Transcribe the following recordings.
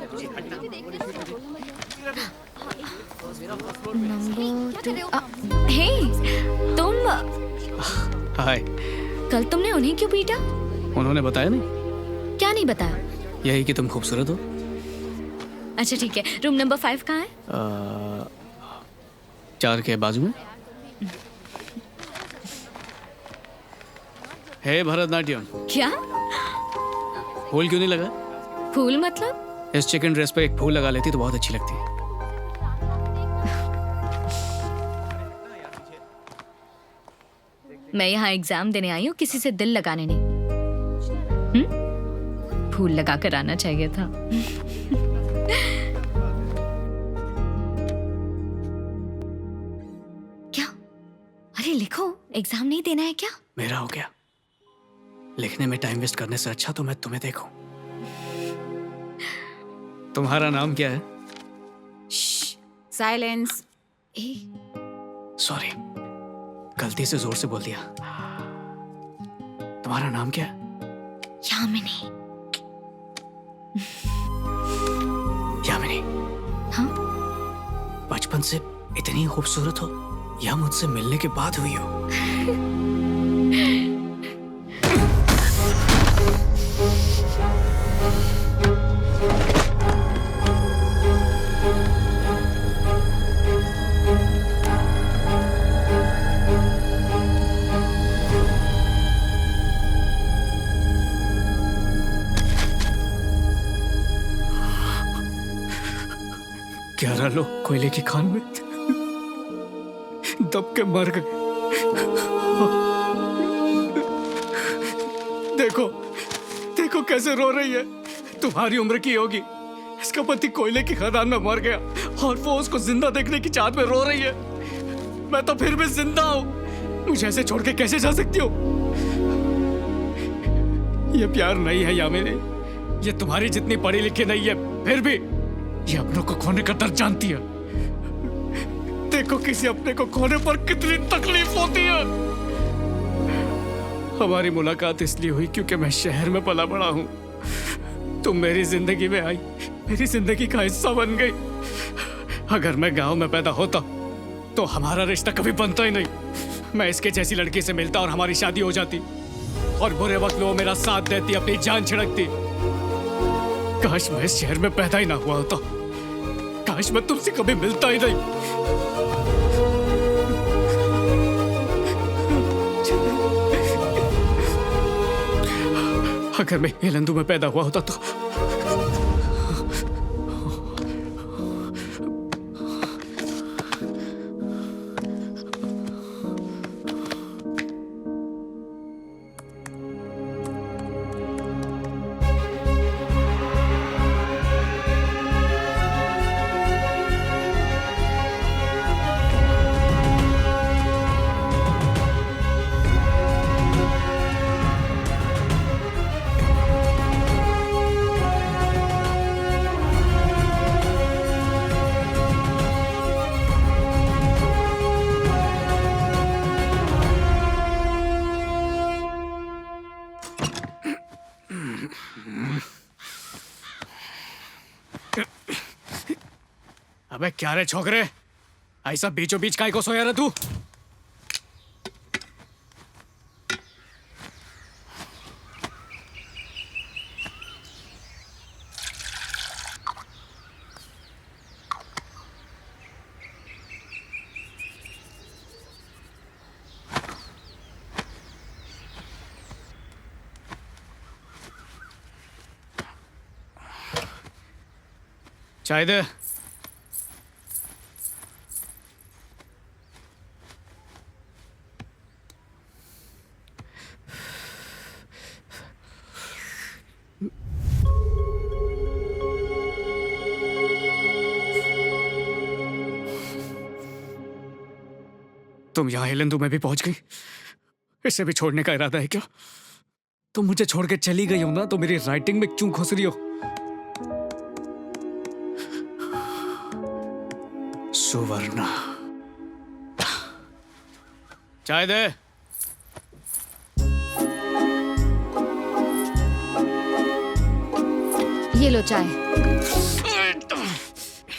हे तुम हाय। कल तुमने उन्हें क्यों पीटा? उन्होंने बताया नहीं? क्या नहीं बताया? यही कि तुम खूबसूरत हो। अच्छा ठीक है, रूम नंबर 5 कहाँ है? 4 के बाजू में। हे भरतनाट्यम, क्या फूल क्यों नहीं लगा? फूल मतलब? इस चिकन ड्रेस पे एक फूल लगा लेती तो बहुत अच्छी लगती है। मैं यहाँ एग्जाम देने आई हूँ, किसी से दिल लगाने नहीं। फूल लगा कर आना चाहिए था। क्या? अरे लिखो, एग्जाम नहीं देना है क्या? मेरा हो गया। लिखने में टाइम वेस्ट करने से अच्छा तो मैं तुम्हें देखूं। तुम्हारा नाम क्या है? साइलेंस। सॉरी, गलती से जोर से बोल दिया। तुम्हारा नाम क्या है? यामिनी। यामिनी। हाँ? बचपन से इतनी खूबसूरत हो या मुझसे मिलने के बाद हुई हो? ग्यारह लोग कोयले की खान में दब के मर गए। देखो देखो कैसे रो रही है। तुम्हारी उम्र की होगी। इसका पति कोयले की खदान में मर गया और वो उसको जिंदा देखने की चाहत में रो रही है। मैं तो फिर भी जिंदा हूं। मुझे ऐसे छोड़ के कैसे जा सकती हो? ये प्यार नहीं है यामिनी। ये तुम्हारी जितनी पढ़ी लिखी नहीं है, फिर भी ये अपनों को खोने का दर्द जानती है। देखो किसी अपने को खोने पर कितनी तकलीफ होती है। हमारी मुलाकात इसलिए हुई क्योंकि मैं शहर में पला बड़ा हूं। तुम मेरी जिंदगी में आई, मेरी जिंदगी का हिस्सा बन गई। अगर मैं गांव में पैदा होता तो हमारा रिश्ता कभी बनता ही नहीं। मैं इसके जैसी लड़की से मिलता और हमारी शादी हो जाती, और बुरे वक्त में वो मेरा साथ देती, अपनी जान छिड़कती। काश मैं इस शहर में पैदा ही ना हुआ होता। काश मैं तुमसे कभी मिलता ही नहीं। अगर मैं हेलंदू में पैदा हुआ होता तो अबे क्या रे छोकरे, ऐसा बीचों बीच काय को सोया रहा तू? चाय दे। तुम यहाँ हेलंदू में भी पहुंच गई। इसे भी छोड़ने का इरादा है क्या? तुम मुझे छोड़ के चली गई हो ना, तो मेरी राइटिंग में क्यों घुस रही हो? सुवर्णा, चाय दे। ये लो चाय।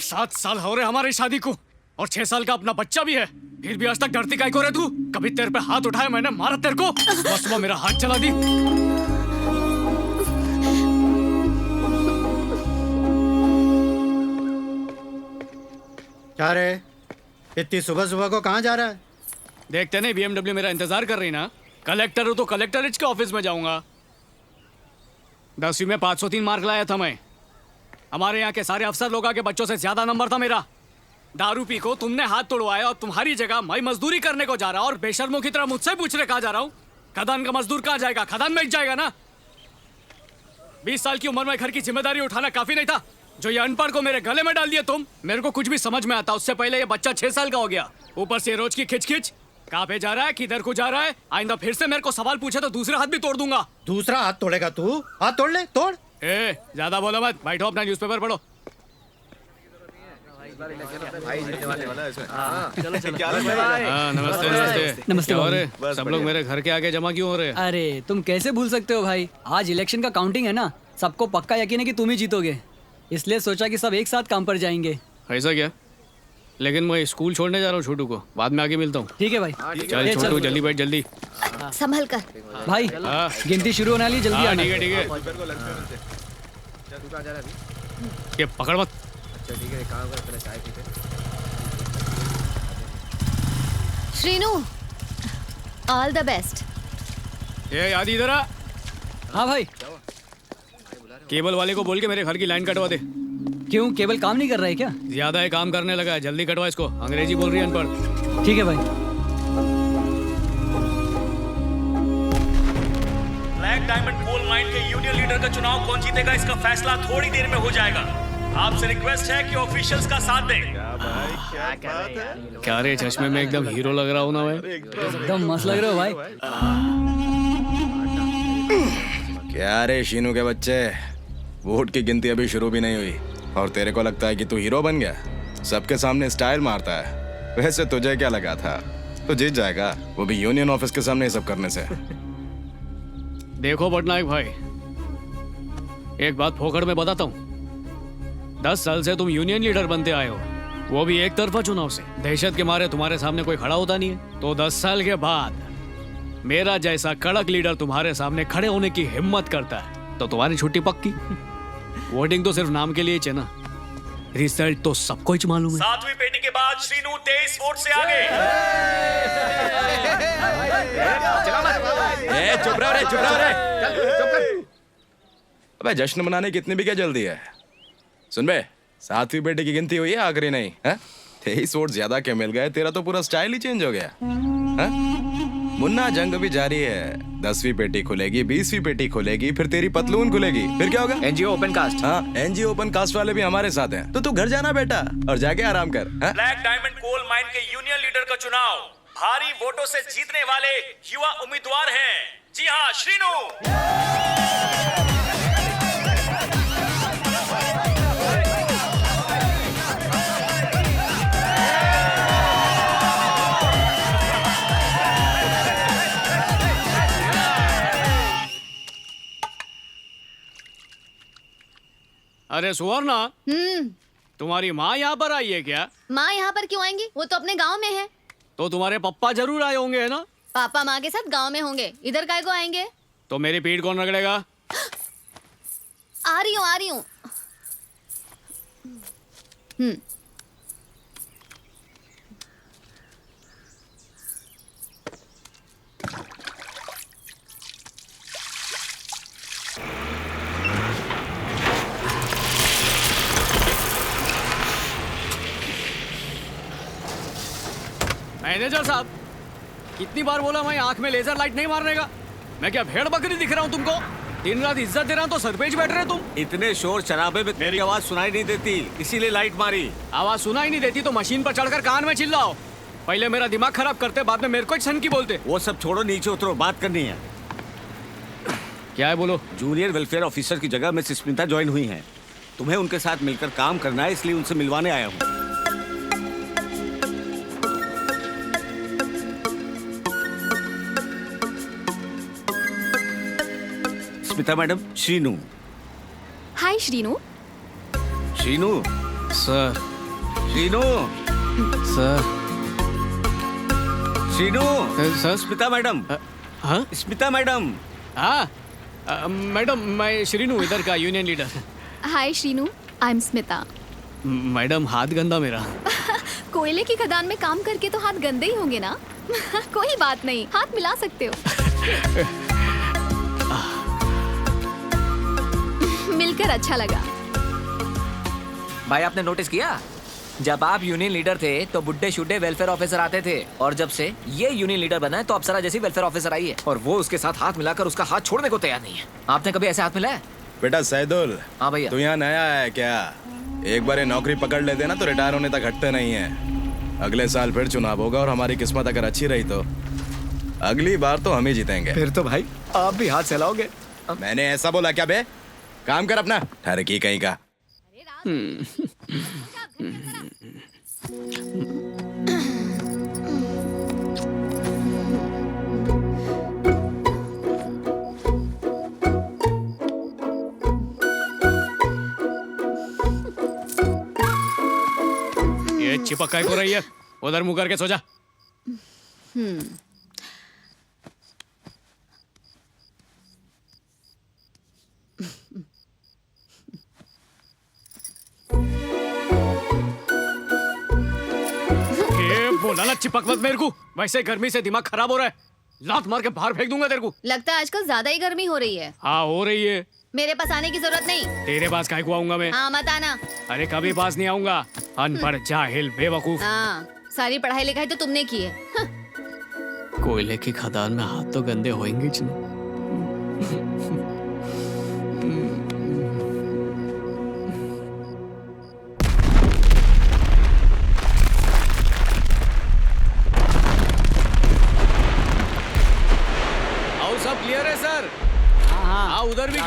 7 साल हो रहे हमारी शादी को और 6 साल का अपना बच्चा भी है, फिर भी आज तक डरती काहे को रे तू? कभी तेरे पे हाथ उठाया मैंने, मारा तेरे को? बस वो मेरा हाथ चला दी। क्या रे, इतनी सुबह सुबह को कहाँ जा रहा है? देखते नहीं BMW मेरा इंतजार कर रही ना। कलेक्टर हूँ तो कलेक्टरेट के ऑफिस में जाऊंगा। 10वीं में 503 मार्क लाया था मैं। हमारे यहाँ के सारे अफसर लोगों के बच्चों से ज्यादा नंबर था मेरा। दारू पी को तुमने हाथ तोड़वाया और तुम्हारी जगह मैं मजदूरी करने को जा रहा और बेशर्मों की तरह मुझसे पूछ रहे कहाँ जा रहा हूँ? खदान का मजदूर कहाँ जाएगा? खदान में जाएगा ना। 20 साल की उम्र में घर की जिम्मेदारी उठाना काफी नहीं था? जो ये अनपढ़ को मेरे गले में डाल दिया तुम। मेरे को कुछ भी समझ में आता उससे पहले ये बच्चा 6 साल का हो गया, ऊपर से रोज की खिच। कहाँ पे जा रहा है, किधर को जा रहा है? आइंदा फिर से मेरे को सवाल पूछे तो दूसरा हाथ भी तोड़ दूंगा। दूसरा हाथ तोड़ेगा तू? हाथ तोड़ ले, तोड़। ए, ज्यादा बोलो मत, बैठो अपना न्यूज़पेपर पढ़ो। नमस्ते। नमस्ते क्या हो भाई। रहे? सब लोग मेरे घर के आगे जमा क्यों हो रहे? अरे तुम कैसे भूल सकते हो भाई, आज इलेक्शन का काउंटिंग है ना, सबको पक्का यकीन है कि तुम ही जीतोगे, इसलिए सोचा कि सब एक साथ काम पर जाएंगे। ऐसा क्या? लेकिन मैं स्कूल छोड़ने जा रहा हूँ छोटू को, बाद में आके मिलता हूँ। ठीक है भाई। चल ये छोटू जल्दी बैठ जल्दी। संभल कर। भाई हाँ। गिनती शुरू होने वाली, जल्दी हाँ, आना। ठीक है। ये पकड़ मत। Srinu, all the best. ये याद इधर आ। हाँ भाई। केबल वाले को बोल के मेरे घर की लाइन कटवा दे। क्यों, केबल काम नहीं कर रहा है क्या? ज्यादा है काम करने लगा है, जल्दी कटवा इसको। अंग्रेजी बोल रही है अनपढ़। ठीक है भाई। ब्लैक डायमंड कोल माइन के यूनियन लीडर का चुनाव कौन जीतेगा, इसका फैसला थोड़ी देर में हो जाएगा। आपसे रिक्वेस्ट है कि ऑफिशियल्स का साथ दें। क्या रे, चश्मे में एकदम हीरो लग रहा हूँ ना मैं? एकदम मस्त लग रहे हो भाई। क्या रे शीनू के बच्चे, वोट की गिनती अभी शुरू भी नहीं हुई और तेरे को लगता है कि तू हीरो बन गया? सबके सामने स्टाइल मारता है। वैसे तुझे क्या लगा था तू जीत जाएगा, वो भी यूनियन ऑफिस के सामने ये सब करने से? देखो पटनायक भाई, एक बात फोकड़ में बताता हूँ। 10 साल से तुम यूनियन लीडर बनते आए हो, वो भी एक तरफा चुनाव से। दहशत के मारे तुम्हारे सामने कोई खड़ा होता नहीं है, तो 10 साल के बाद मेरा जैसा कड़क लीडर तुम्हारे सामने खड़े होने की हिम्मत करता है तो तुम्हारी छुट्टी पक्की। वोटिंग तो सिर्फ नाम के लिए ही है ना, रिजल्ट तो सबको ही मालूम है। 7वीं पेटी के बाद श्रीनू 23 वोट से आगे। चुप रहो रे। अबे जश्न मनाने की इतनी भी क्या जल्दी है? सुन बे, 7वीं पेटी की गिनती हुई है, आखिरी नहीं है? 23 वोट ज्यादा क्या मिल गए, तेरा तो पूरा स्टाइल ही चेंज हो गया है? मुन्ना जंग भी जारी है। 10वीं पेटी खुलेगी, 20वीं पेटी खुलेगी, फिर तेरी पतलून खुलेगी, फिर क्या होगा? NGO open cast. हाँ, एनजीओ ओपन कास्ट वाले भी हमारे साथ हैं, तो तू घर जाना बेटा और जाके आराम कर। ब्लैक डायमंड कोल माइन के यूनियन लीडर का चुनाव भारी वोटों से जीतने वाले युवा उम्मीदवार हैं। जी हाँ, श्रीनू। अरे सुवर्णा, तुम्हारी माँ यहाँ पर आई है क्या? माँ यहाँ पर क्यों आएंगी? वो तो अपने गांव में है। तो तुम्हारे पप्पा जरूर आए होंगे, है ना? पापा माँ के साथ गांव में होंगे, इधर काय को आएंगे? तो मेरी पीठ कौन रगड़ेगा? आ रही हूँ। मैनेजर साहब, कितनी बार बोला मैं आंख में लेजर लाइट नहीं मारने का? मैं क्या भेड़ बकरी दिख रहा हूँ तुमको? दिन रात इज्जत दे रहा हूँ तो सर पे बैठ रहे तुम। इतने शोर शराबे में मेरी आवाज सुनाई नहीं देती, इसीलिए लाइट मारी। आवाज सुनाई नहीं देती तो मशीन पर चढ़कर कान में चिल्लाओ। पहले मेरा दिमाग खराब करते, बाद में मेरे को सन की बोलते। वो सब छोड़ो, नीचे उतरो, बात करनी है। क्या है बोलो? जूनियर वेलफेयर ऑफिसर की जगह मिस स्मिता ज्वाइन हुई हैं। तुम्हें उनके साथ मिलकर काम करना है, इसलिए उनसे मिलवाने आया हूँ। Smita madam, Srinu. Hi Srinu. Sheenu, sir Sheenu, sir Sheenu, sir Smita madam, हाँ स्मिता मैडम। हाँ मैडम, मैं श्रीनू इधर का union leader. Hi Srinu, I am Smita. Madam हाथ गंदा मेरा। कोयले की खदान में काम करके तो हाथ गंदे ही होंगे ना। कोई बात नहीं, हाथ मिला सकते हो। मिलकर अच्छा लगा। भाई आपने नोटिस किया, जब आप यूनियन लीडर थे तो बुड्ढे शुड्ढे वेलफेयर ऑफिसर आते थे, और जब से ये यूनियन लीडर बना है तो अप्सरा जैसी वेलफेयर ऑफिसर आई है, और वो उसके साथ हाथ मिलाकर उसका हाथ छोड़ने को तैयार नहीं है। आपने कभी ऐसे हाथ मिलाया? बेटा सैदुल, हाँ भैया। तू यहाँ नया है क्या? एक बार ये नौकरी पकड़ लेते ना तो रिटायर होने तक हटते नहीं है। अगले साल फिर चुनाव होगा और हमारी किस्मत अगर अच्छी रही तो अगली बार तो हम ही जीतेंगे। फिर तो भाई आप भी हाथ चलाओगे। मैंने ऐसा बोला क्या बे? काम कर अपना, ठरकी कहीं का। ये चिपक काय को रही है? उधर मुंह करके सो जा। ये बोला ना चिपक मत मेरे को, वैसे गर्मी से दिमाग खराब हो रहा है। लात मार के बाहर फेंक दूंगा तेरे को। लगता है आजकल ज्यादा ही गर्मी हो रही है। हाँ हो रही है। मेरे पास आने की जरूरत नहीं। तेरे पास काय को आऊंगा मैं? हाँ मत आना। अरे कभी पास नहीं आऊंगा। अनपढ़, जाहिल, बेवकूफ। हाँ, सारी पढ़ाई लिखाई तो तुमने की है। कोयले की खदान में हाथ तो गंदे होंगे ही नहीं। सब क्लियर है सर? हाँ उधर भी